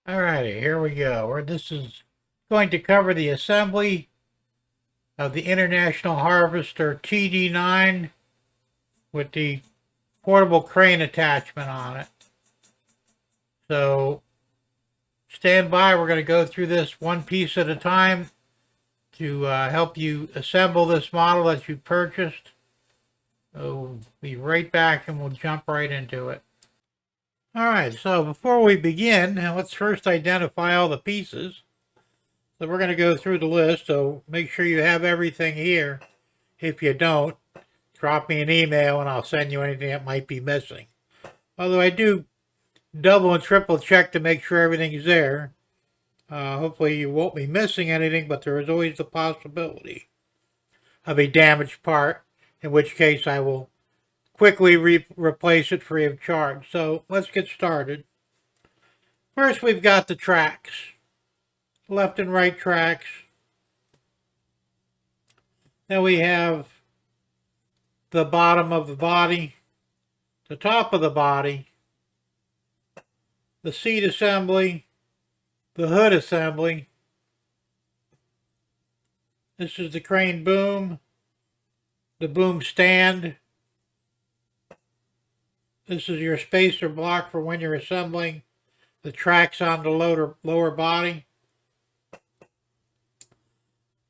Alrighty, here we go. This is going to cover the assembly of the International Harvester TD9 with the portable crane attachment on it. So stand by. We're going to go through this one piece at a time to help you assemble this model that you purchased. So be right back and we'll jump right into it. Alright, so before we begin, let's first identify all the pieces. So we're going to go through the list, so make sure you have everything here. If you don't, drop me an email and I'll send you anything that might be missing. Although I do double and triple check to make sure everything is there. Hopefully you won't be missing anything, but there is always the possibility of a damaged part, in which case I will quickly replace it free of charge. So let's get started. First, we've got the tracks, left and right tracks. Then we have the bottom of the body, the top of the body, the seat assembly, the hood assembly. This is the crane boom, the boom stand. This is your spacer block for when you're assembling the tracks on the lower body.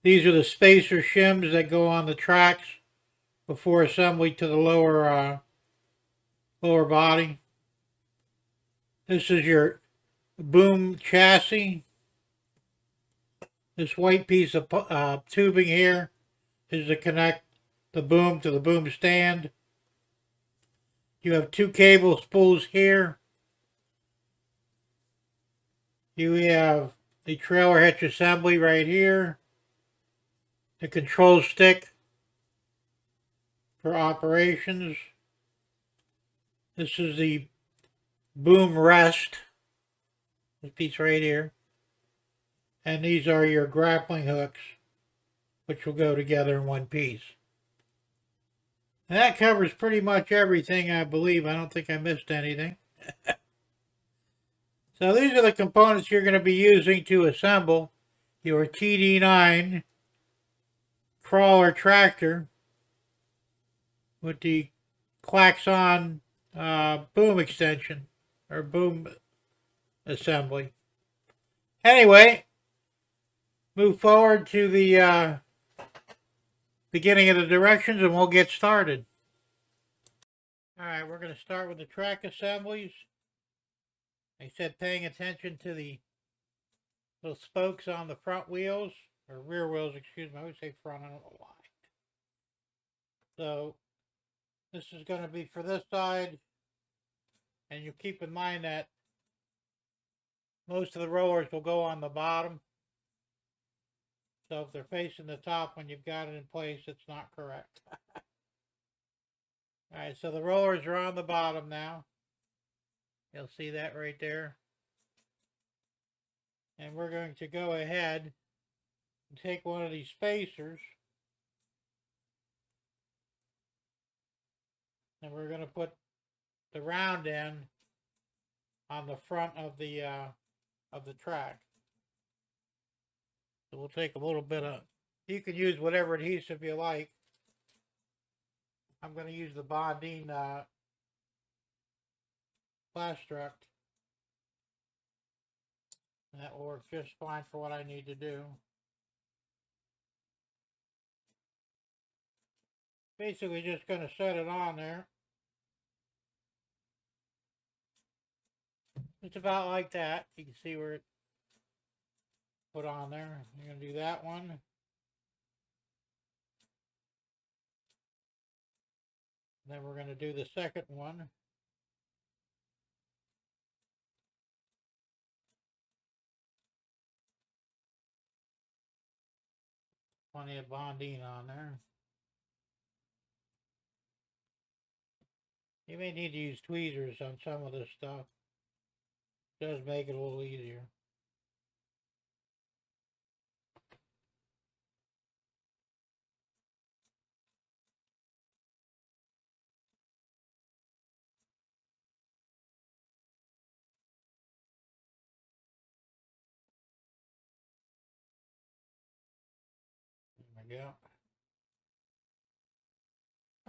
These are the spacer shims that go on the tracks before assembly to the lower body. This is your boom chassis. This white piece of tubing here is to connect the boom to the boom stand. You have two cable spools here. You have the trailer hitch assembly right here. The control stick for operations. This is the boom rest. This piece right here. And these are your grappling hooks, which will go together in one piece. And that covers pretty much everything, I believe. I don't think I missed anything. So these are the components you're going to be using to assemble your TD9 crawler tractor with the Klaxon boom extension or boom assembly. Anyway, move forward to the beginning of the directions and we'll get started. Alright, we're going to start with the track assemblies. I said paying attention to the little spokes on the front wheels, or rear wheels, excuse me. I always say front, I don't know why. So this is going to be for this side, and you keep in mind that most of the rollers will go on the bottom. So if they're facing the top when you've got it in place, it's not correct. Alright, so the rollers are on the bottom now. You'll see that right there. And we're going to go ahead and take one of these spacers, and we're going to put the round end on the front of the track. So we'll take a little bit of, you can use whatever adhesive you like. I'm going to use the Bondene Plastruct. That will work just fine for what I need to do. Basically just going to set it on there. It's about like that. You can see where it put on there. You're going to do that one. Then we're going to do the second one. Plenty of Bondene on there. You may need to use tweezers on some of this stuff. It does make it a little easier. go.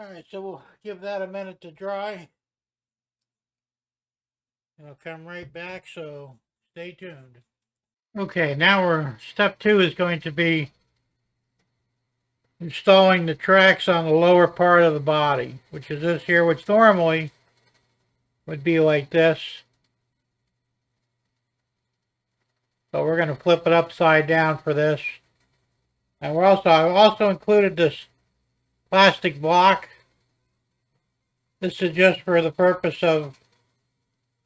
Alright, so we'll give that a minute to dry. And I'll come right back, so stay tuned. Okay, now step 2 is going to be installing the tracks on the lower part of the body, which is this here, which normally would be like this. But we're going to flip it upside down for this. And I've also included this plastic block. This is just for the purpose of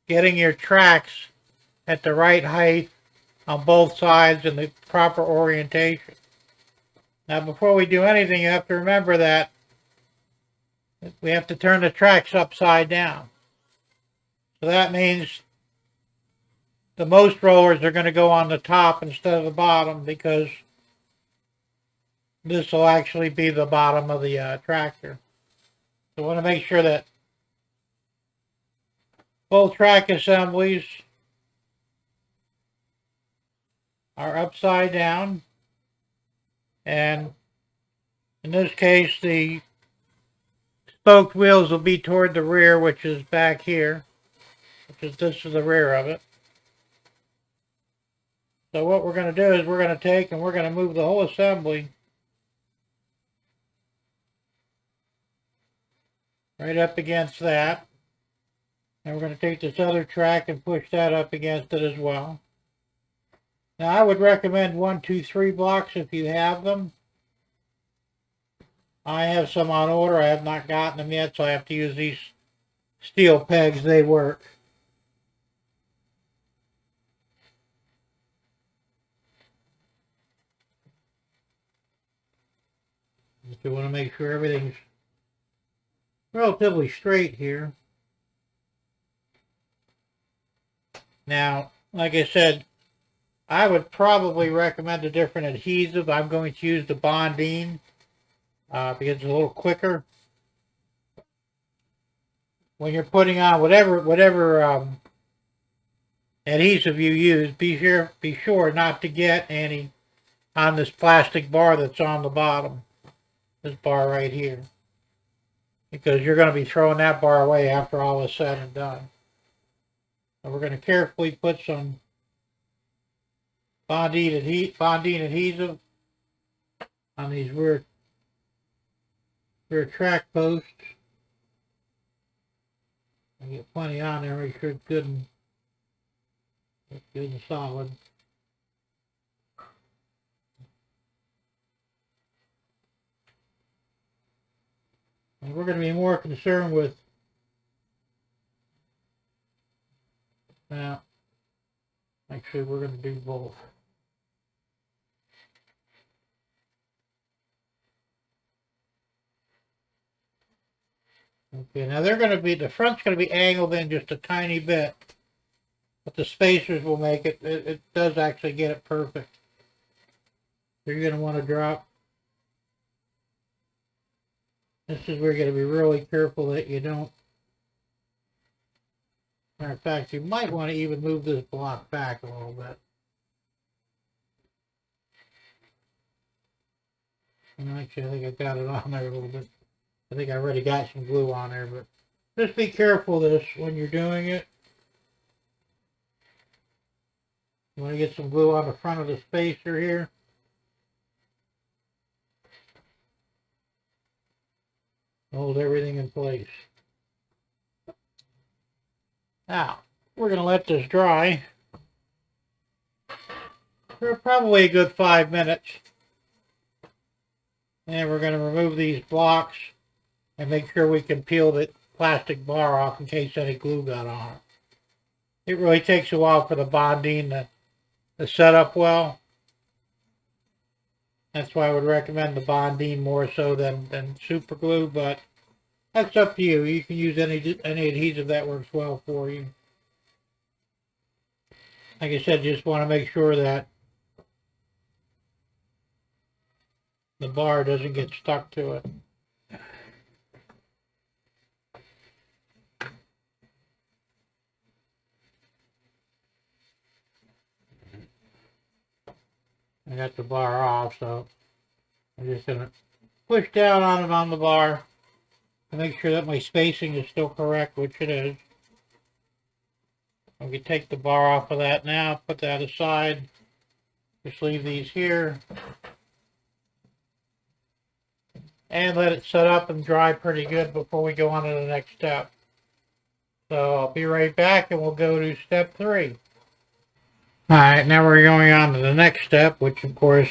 getting your tracks at the right height on both sides and the proper orientation. Now before we do anything, you have to remember that we have to turn the tracks upside down. So that means the most rollers are going to go on the top instead of the bottom, because this will actually be the bottom of the tractor. So I want to make sure that both track assemblies are upside down, and in this case the spoked wheels will be toward the rear, which is back here, this is the rear of it. So what we're going to do is we're going to take and we're going to move the whole assembly right up against that. And we're going to take this other track and push that up against it as well. Now I would recommend 1, 2, 3 blocks if you have them. I have some on order. I have not gotten them yet, so I have to use these steel pegs. They work. So we want to make sure everything's relatively straight here. Now, like I said, I would probably recommend a different adhesive. I'm going to use the Bondene because it's a little quicker. When you're putting on whatever adhesive you use, be sure not to get any on this plastic bar that's on the bottom. This bar right here, because you're going to be throwing that bar away after all is said and done. So we're going to carefully put some Bondene adhesive on these rear track posts. I get plenty on there, make sure it's good and solid. And we're going to be more concerned with, now, actually we're going to do both. Okay, now the front's going to be angled in just a tiny bit, but the spacers will make it does actually get it perfect. So you're going to want to drop. This is where you're going to be really careful that you don't. Matter of fact, you might want to even move this block back a little bit. And actually, I think I got it on there a little bit. I think I already got some glue on there, but just be careful this when you're doing it. You want to get some glue on the front of the spacer here. Hold everything in place. Now, we're going to let this dry for probably a good 5 minutes. And we're going to remove these blocks and make sure we can peel the plastic bar off in case any glue got on it. It really takes a while for the Bondene to set up well. That's why I would recommend the Bondene more so than super glue, but that's up to you. You can use any adhesive that works well for you. Like I said, you just want to make sure that the bar doesn't get stuck to it. I got the bar off, so I'm just going to push down on it on the bar to make sure that my spacing is still correct, which it is. We can take the bar off of that now, put that aside. Just leave these here. And let it set up and dry pretty good before we go on to the next step. So I'll be right back and we'll go to step 3. Alright, now we're going on to the next step, which of course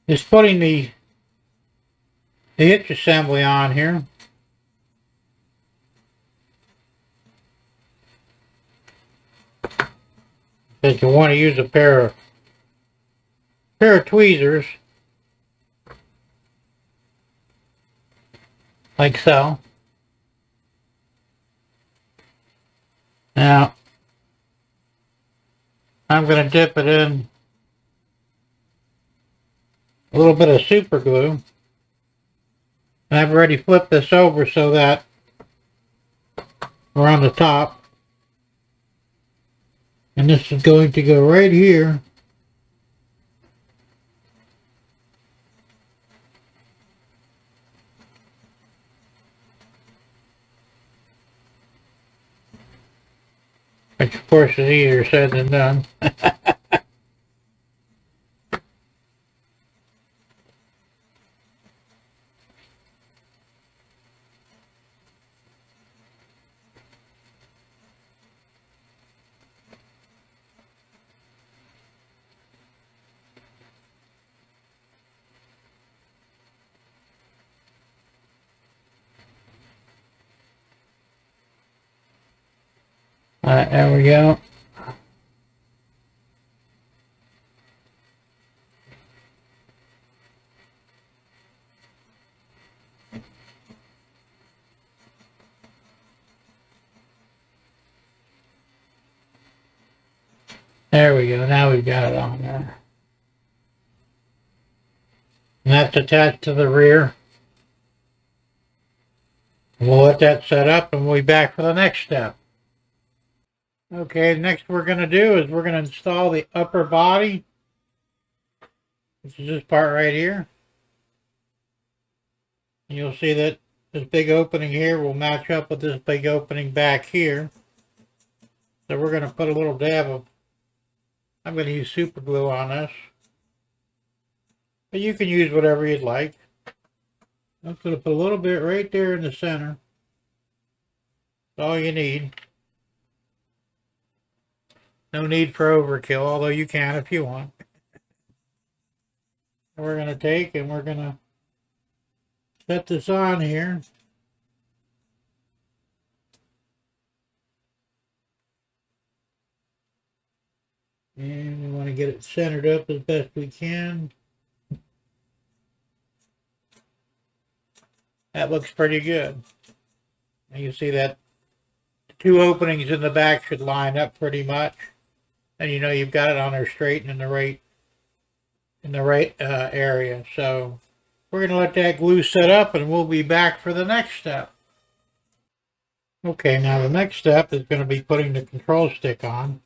is putting the hitch assembly on here. Because you want to use a pair of tweezers, like so. Now, I'm going to dip it in a little bit of super glue. And I've already flipped this over so that we're on the top. And this is going to go right here. Which of course is easier said than done. Alright, there we go. There we go. Now we've got it on there. And that's attached to the rear. We'll let that set up and we'll be back for the next step. Okay, next we're going to do is we're going to install the upper body, which is this part right here. And you'll see that this big opening here will match up with this big opening back here. So we're going to put a little dab of, I'm going to use super glue on this. But you can use whatever you'd like. I'm going to put a little bit right there in the center. That's all you need. No need for overkill, although you can if you want. We're going to take and we're going to set this on here. And we want to get it centered up as best we can. That looks pretty good. And you see that the 2 openings in the back should line up pretty much. And you know you've got it on there straight and in the right area. So we're going to let that glue set up and we'll be back for the next step. Okay, now the next step is going to be putting the control stick on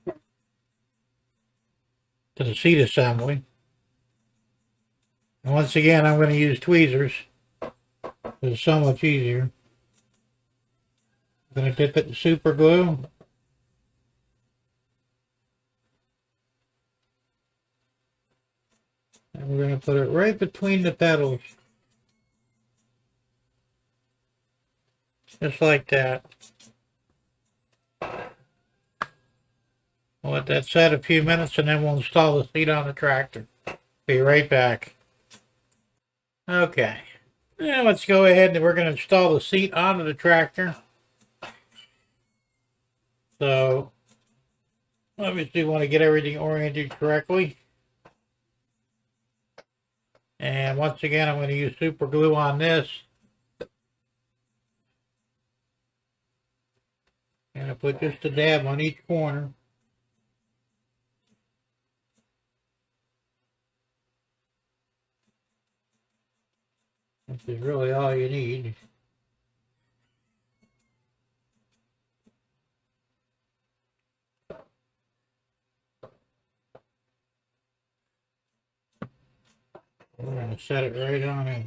to the seat assembly. And once again, I'm going to use tweezers. It's so much easier. I'm going to dip it in super glue. And we're going to put it right between the pedals. Just like that. We'll let that set a few minutes and then we'll install the seat on the tractor. Be right back. Okay. Now let's go ahead and we're going to install the seat onto the tractor. So, obviously we want to get everything oriented correctly. And once again, I'm going to use super glue on this. And I put just a dab on each corner. This is really all you need. We're going to set it right on in.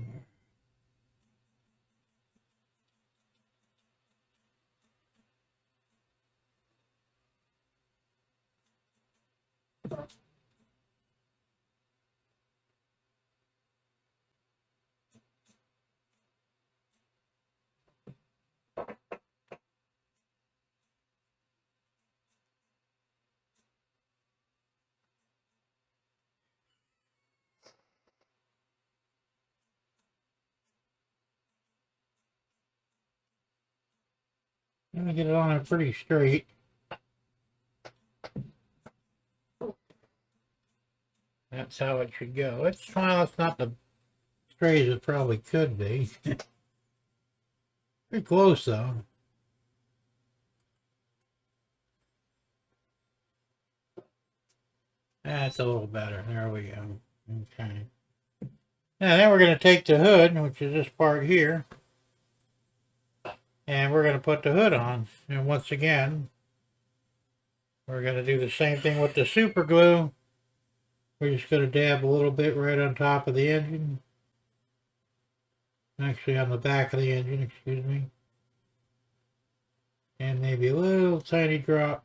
I'm going to get it on it pretty straight. That's how it should go. Well, it's not the straight as it probably could be. Pretty close though. That's a little better. There we go. Okay. Now then we're going to take the hood, which is this part here, and we're going to put the hood on. And once again, we're going to do the same thing with the super glue. We're just going to dab a little bit right on top of the engine. Actually on the back of the engine, excuse me. And maybe a little tiny drop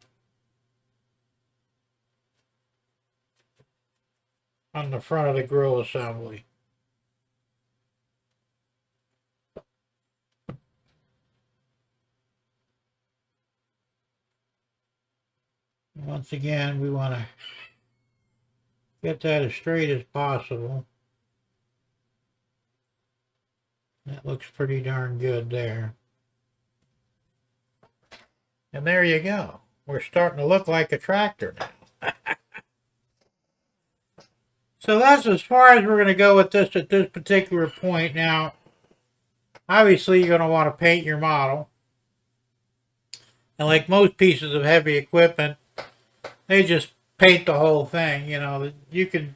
on the front of the grill assembly. Once again, we want to get that as straight as possible. That looks pretty darn good there. And there you go. We're starting to look like a tractor now. So that's as far as we're going to go with this at this particular point. Now, obviously you're going to want to paint your model. And like most pieces of heavy equipment, they just paint the whole thing. You know, you can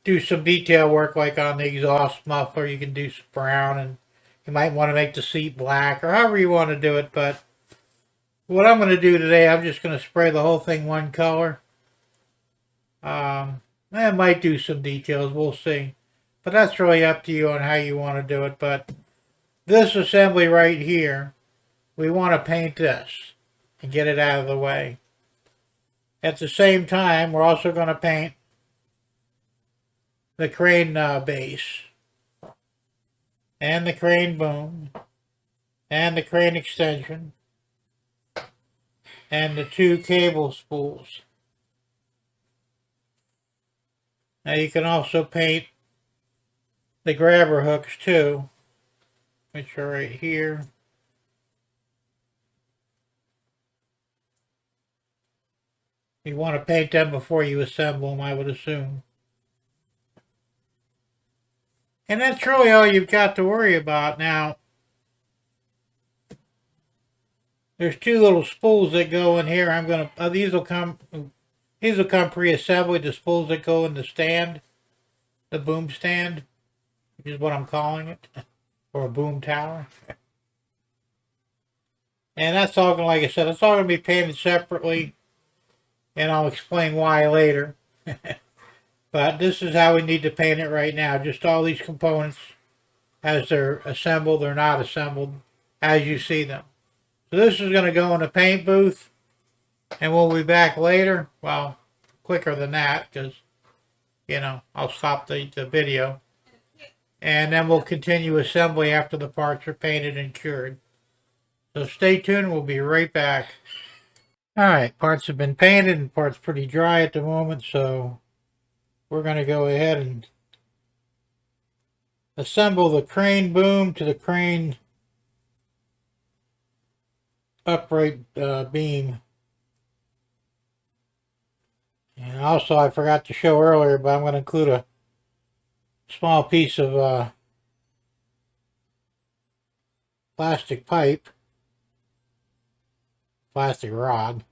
do some detail work like on the exhaust muffler. You can do some brown, and you might want to make the seat black or however you want to do it. But what I'm going to do today, I'm just going to spray the whole thing one color. I might do some details, we'll see. But that's really up to you on how you want to do it. But this assembly right here, we want to paint this and get it out of the way. At the same time, we're also going to paint the crane base and the crane boom and the crane extension and the two cable spools. Now you can also paint the grabber hooks too, which are right here. You want to paint them before you assemble them, I would assume. And that's really all you've got to worry about. Now, there's two little spools that go in here. I'm going to, these will come pre-assembled, the spools that go in the stand, the boom stand, which is what I'm calling it, or a boom tower. And that's all going to, like I said, it's all going to be painted separately, and I'll explain why later. But this is how we need to paint it right now. Just all these components as they're assembled or not assembled as you see them. So this is going to go in the paint booth, and we'll be back later. Well, quicker than that, because, you know, I'll stop the video. And then we'll continue assembly after the parts are painted and cured. So stay tuned, we'll be right back. Alright, parts have been painted and parts pretty dry at the moment, so we're going to go ahead and assemble the crane boom to the crane upright beam. And also, I forgot to show earlier, but I'm going to include a small piece of plastic pipe, plastic rod,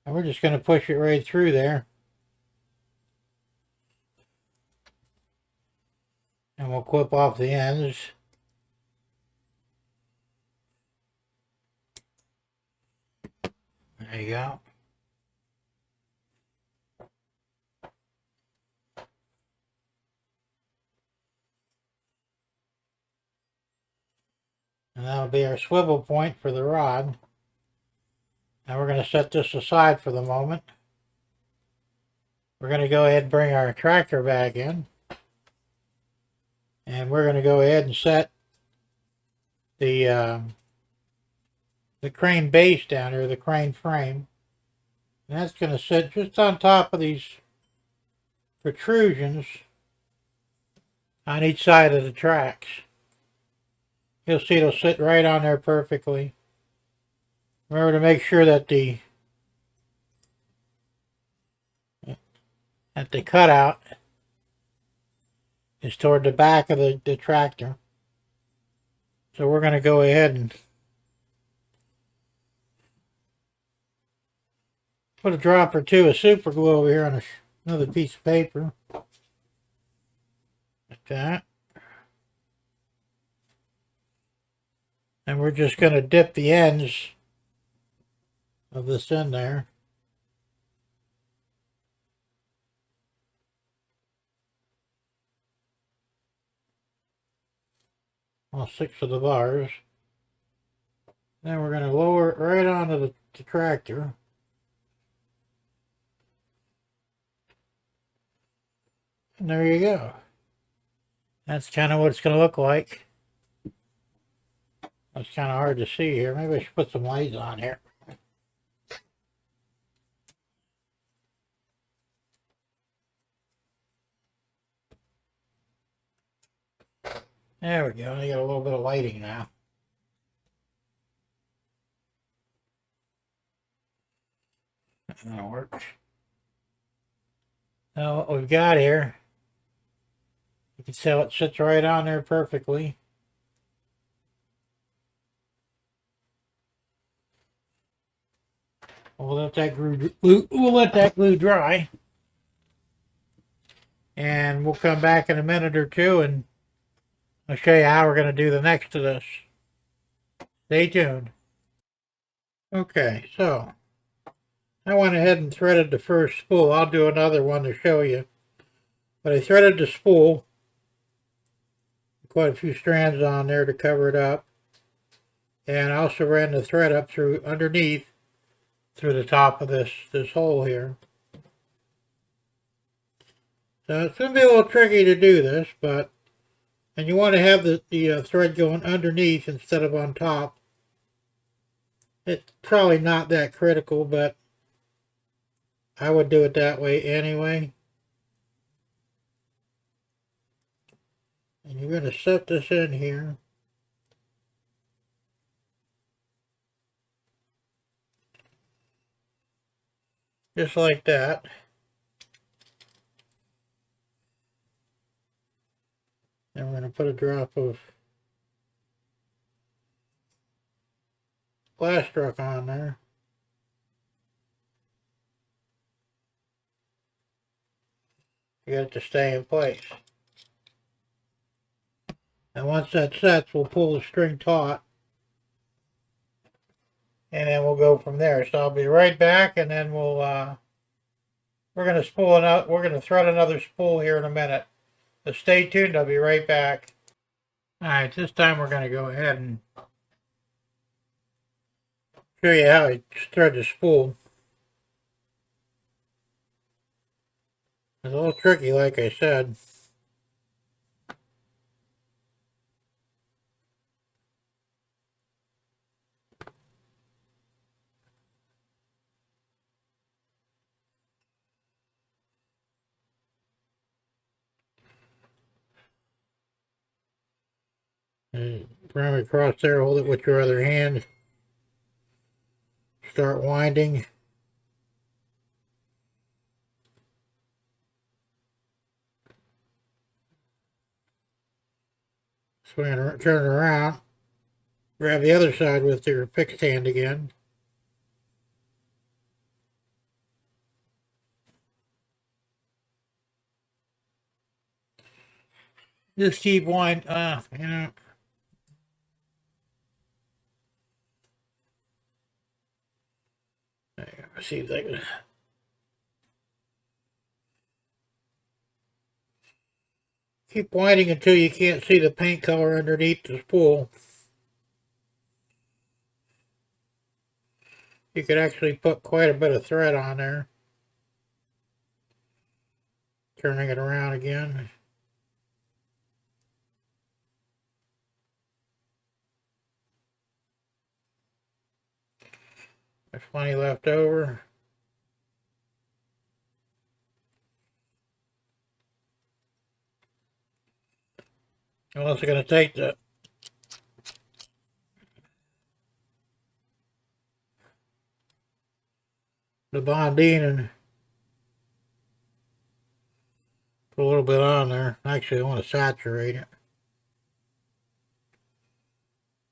and we're just going to push it right through there. And we'll clip off the ends. There you go. that'll be our swivel point for the rod. Now we're going to set this aside for the moment. We're going to go ahead and bring our tractor back in. And we're going to go ahead and set the crane base down here, the crane frame. And that's going to sit just on top of these protrusions on each side of the tracks. You'll see it'll sit right on there perfectly. Remember to make sure that the cutout is toward the back of the tractor. So we're going to go ahead and put a drop or two of super glue over here on another piece of paper. Like that. And we're just going to dip the ends of this in there. All 6 of the bars. Then we're going to lower it right onto the tractor. And there you go. That's kind of what it's going to look like. It's kind of hard to see here. Maybe I should put some lights on here. There we go. I got a little bit of lighting now. That'll work. Now what we've got here, you can see it sits right on there perfectly. We'll let that glue dry. And we'll come back in a minute or two and I'll show you how we're going to do the next of this. Stay tuned. Okay, so I went ahead and threaded the first spool. I'll do another one to show you. But I threaded the spool. Quite a few strands on there to cover it up. And I also ran the thread up through underneath through the top of this hole here. So it's going to be a little tricky to do this, and you want to have the thread going underneath instead of on top. It's probably not that critical, but I would do it that way anyway. And you're going to set this in here. Just like that. And we're going to put a drop of Glastruck on there. You get it to stay in place. And once that sets, we'll pull the string taut. And then we'll go from there. So I'll be right back, and then we're going to spool it out. We're going to thread another spool here in a minute. So stay tuned. I'll be right back. All right, this time we're going to go ahead and show you how I thread the spool. It's a little tricky, like I said. Run across there, hold it with your other hand. Start winding. Swing it, turn it around. Grab the other side with your fixed hand again. Just keep winding. See if I can. Keep winding until you can't see the paint color underneath the spool. You could actually put quite a bit of thread on there. Turning it around again. There's plenty left over. I'm also going to take the Bondene and put a little bit on there. Actually, I want to saturate it.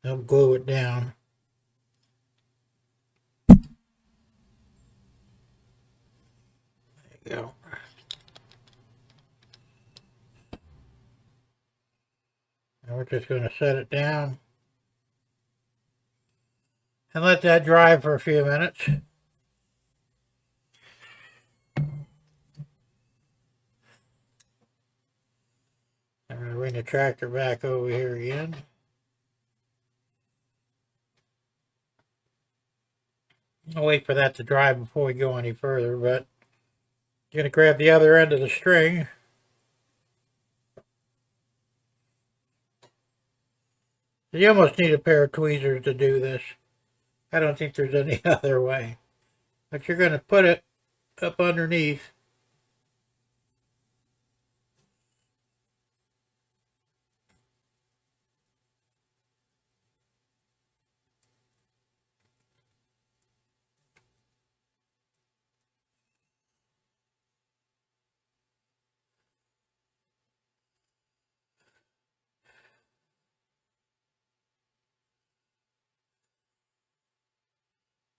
I'll glue it down. There you go. And we're just going to set it down and let that dry for a few minutes. I'm going to bring the tractor back over here again. I'll wait for that to dry before we go any further, but I'm going to grab the other end of the string. You almost need a pair of tweezers to do this. I don't think there's any other way. But you're going to put it up underneath.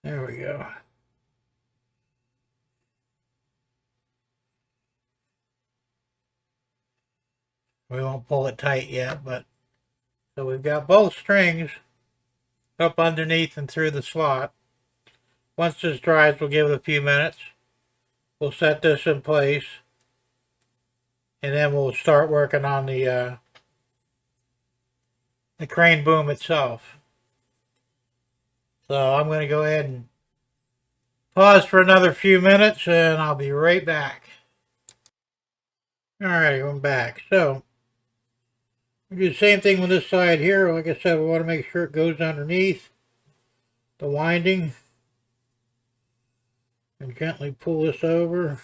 There we go. We won't pull it tight yet, but so we've got both strings up underneath and through the slot. Once this dries, we'll give it a few minutes. We'll set this in place, and then we'll start working on the crane boom itself. So I'm going to go ahead and pause for another few minutes, and I'll be right back. Alright, I'm back. So we do the same thing with this side here. Like I said, we want to make sure it goes underneath the winding. And gently pull this over.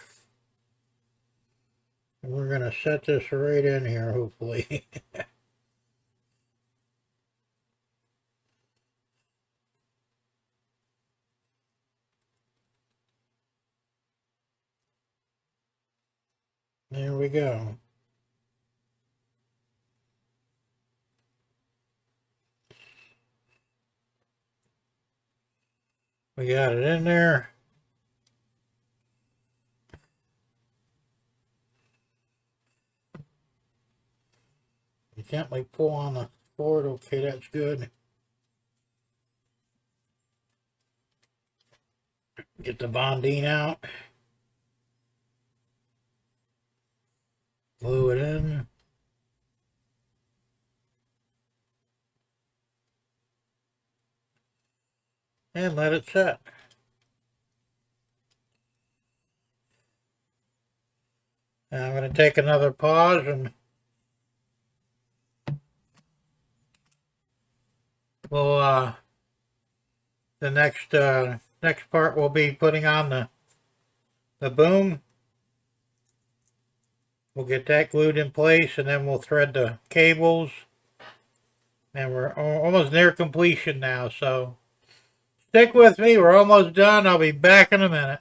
And we're going to set this right in here, hopefully. There we go. We got it in there. You gently pull on the board. Okay, that's good. Get the Bondene out. Glue it in. And let it set. Now I'm going to take another pause, and we'll the next part we'll be putting on the boom. We'll get that glued in place, and then we'll thread the cables. And we're almost near completion now, so stick with me. We're almost done. I'll be back in a minute.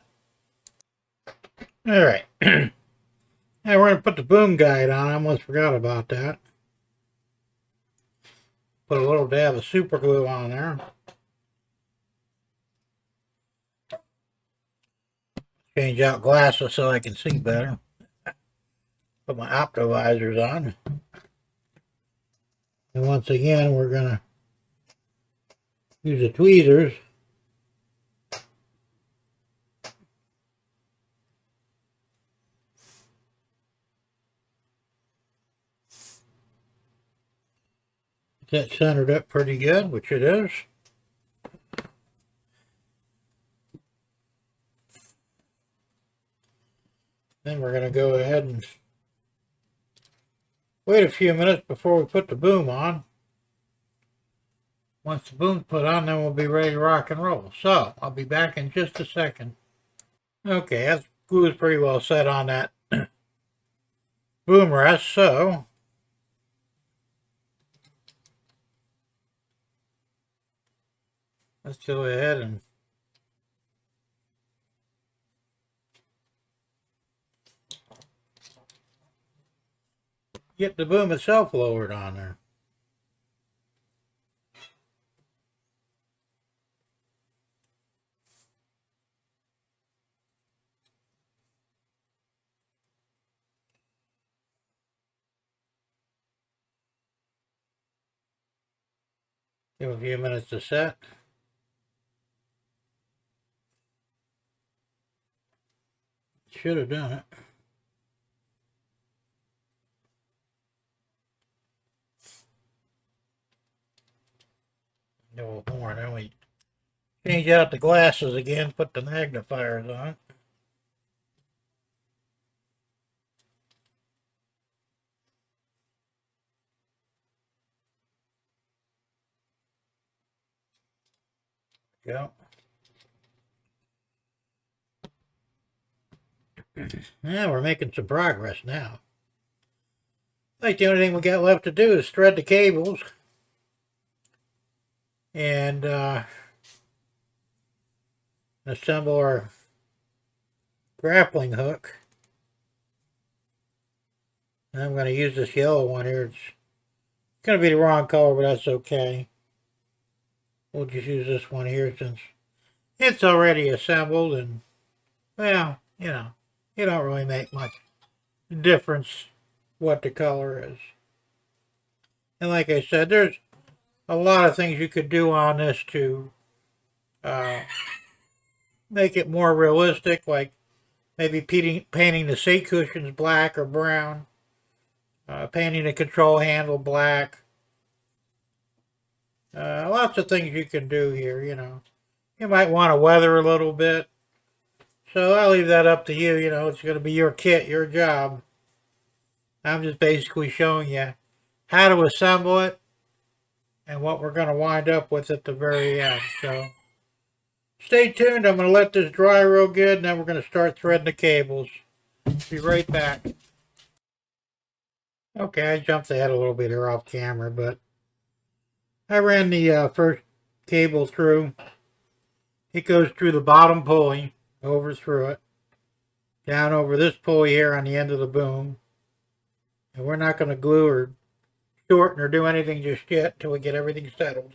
All right. Now we're going to put the boom guide on. I almost forgot about that. Put a little dab of super glue on there. Change out glasses so I can see better. Put my optovisors on. And once again, we're going to use the tweezers. Get that centered up pretty good, which it is. Then we're going to go ahead and wait a few minutes before we put the boom on. Once the boom's put on, then we'll be ready to rock and roll. So, I'll be back in just a second. Okay, that glue is pretty well set on that boom rest, so let's go ahead and get the boom itself lowered on there. Give a few minutes to set. Should have done it. A little more, then we change out the glasses again, put the magnifiers on. Go. Yeah, we're making some progress now. I think the only thing we got left to do is thread the cables and assemble our grappling hook. And I'm going to use this yellow one here. It's going to be the wrong color, but that's okay. We'll just use this one here since it's already assembled, and well, you know, it don't really make much difference what the color is. And like I said, there's a lot of things you could do on this to make it more realistic, like maybe painting the seat cushions black or brown, painting the control handle black. Lots of things you can do here, you know. You might want to weather a little bit. So I'll leave that up to you, you know. It's going to be your kit, your job. I'm just basically showing you how to assemble it and what we're going to wind up with at the very end. So stay tuned. I'm going to let this dry real good, and then we're going to start threading the cables. Be right back. Okay, I jumped ahead a little bit here off camera, but I ran the first cable through. It goes through the bottom pulley, over through it, down over this pulley here on the end of the boom. And we're not going to glue or shorten or do anything just yet until we get everything settled.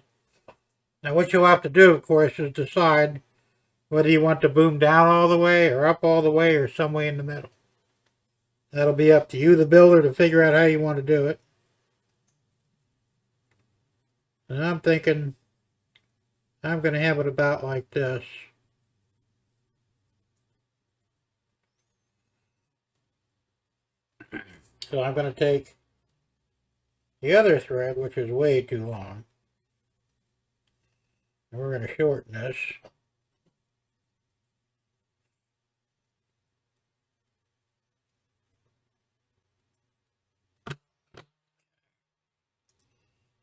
Now what you'll have to do, of course, is decide whether you want the boom down all the way or up all the way or some way in the middle. That'll be up to you, the builder, to figure out how you want to do it. And I'm thinking I'm going to have it about like this. So I'm going to take the other thread, which is way too long, and we're going to shorten this.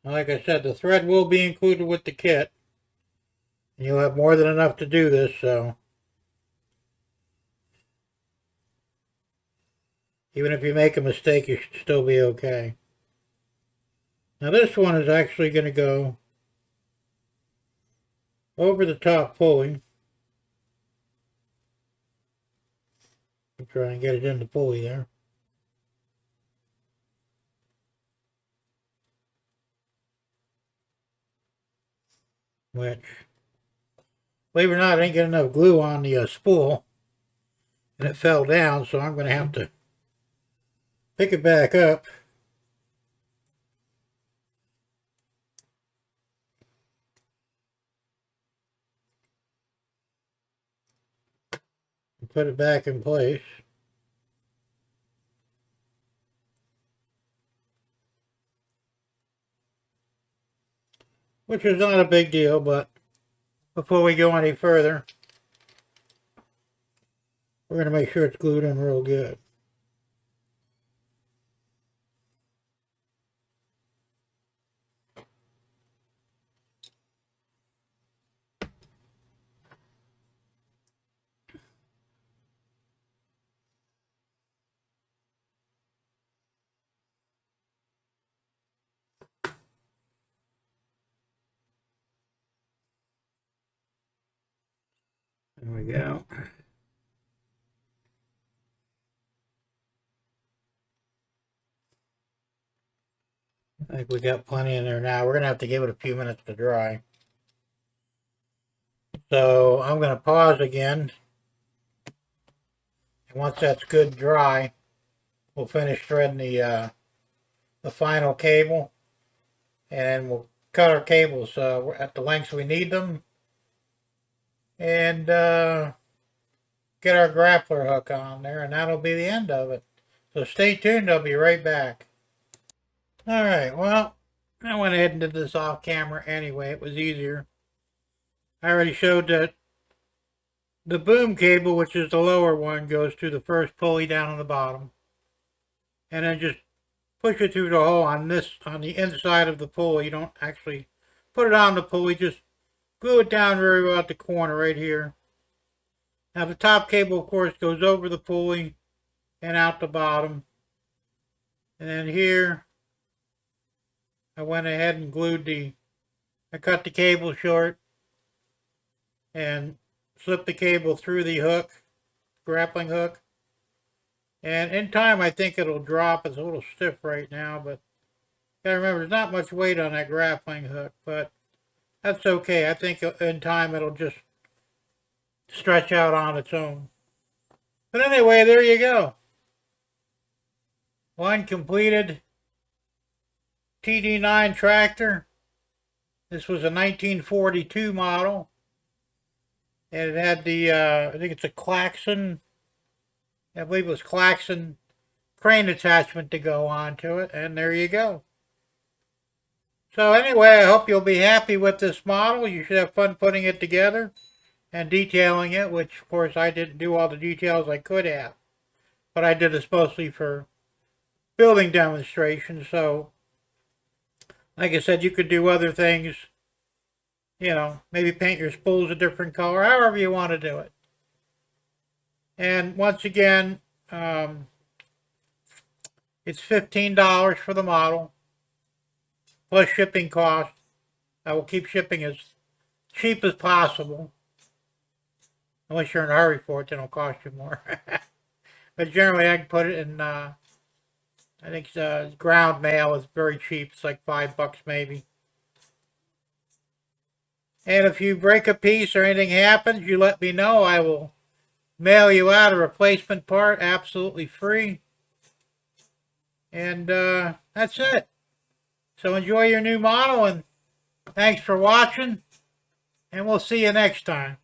Like I said, the thread will be included with the kit. And you'll have more than enough to do this, so even if you make a mistake, you should still be okay. Now this one is actually going to go over the top pulley. I'm trying to get it in the pulley there. Which, believe it or not, I didn't get enough glue on the spool. And it fell down, so I'm going to have to pick it back up. And put it back in place. Which is not a big deal, but before we go any further, We're going to make sure it's glued in real good. There we go. I think we got plenty in there now. We're going to have to give it a few minutes to dry. So I'm going to pause again. And once that's good dry, we'll finish threading the final cable. And we'll cut our cables at the lengths we need them. And get our grappler hook on there. And that'll be the end of it. So stay tuned. I'll be right back. Alright, well, I went ahead and did this off camera anyway. It was easier. I already showed that the boom cable, which is the lower one, goes through the first pulley down on the bottom. And then just push it through the hole on the inside of the pulley. You don't actually put it on the pulley, just glue it down very well at the corner right here. Now the top cable, of course, goes over the pulley and out the bottom. And then here, I went ahead and I cut the cable short and slip the cable through the hook, grappling hook. And in time, I think it'll drop. It's a little stiff right now, but gotta remember, there's not much weight on that grappling hook, but that's okay. I think in time, it'll just stretch out on its own. But anyway, there you go. One completed TD9 tractor. This was a 1942 model. And it had the, I think it's a Claxon, I believe it was Claxon crane attachment to go onto it. And there you go. So anyway, I hope you'll be happy with this model. You should have fun putting it together and detailing it, which of course I didn't do all the details I could have. But I did this mostly for building demonstrations. So, like I said, you could do other things. You know, maybe paint your spools a different color, however you want to do it. And once again, it's $15 for the model, plus shipping costs. I will keep shipping as cheap as possible. Unless you're in a hurry for it, then it'll cost you more. But generally, I can put it in, I think ground mail is very cheap. It's like $5 maybe. And if you break a piece or anything happens, you let me know. I will mail you out a replacement part absolutely free. And that's it. So enjoy your new model, and thanks for watching. And we'll see you next time.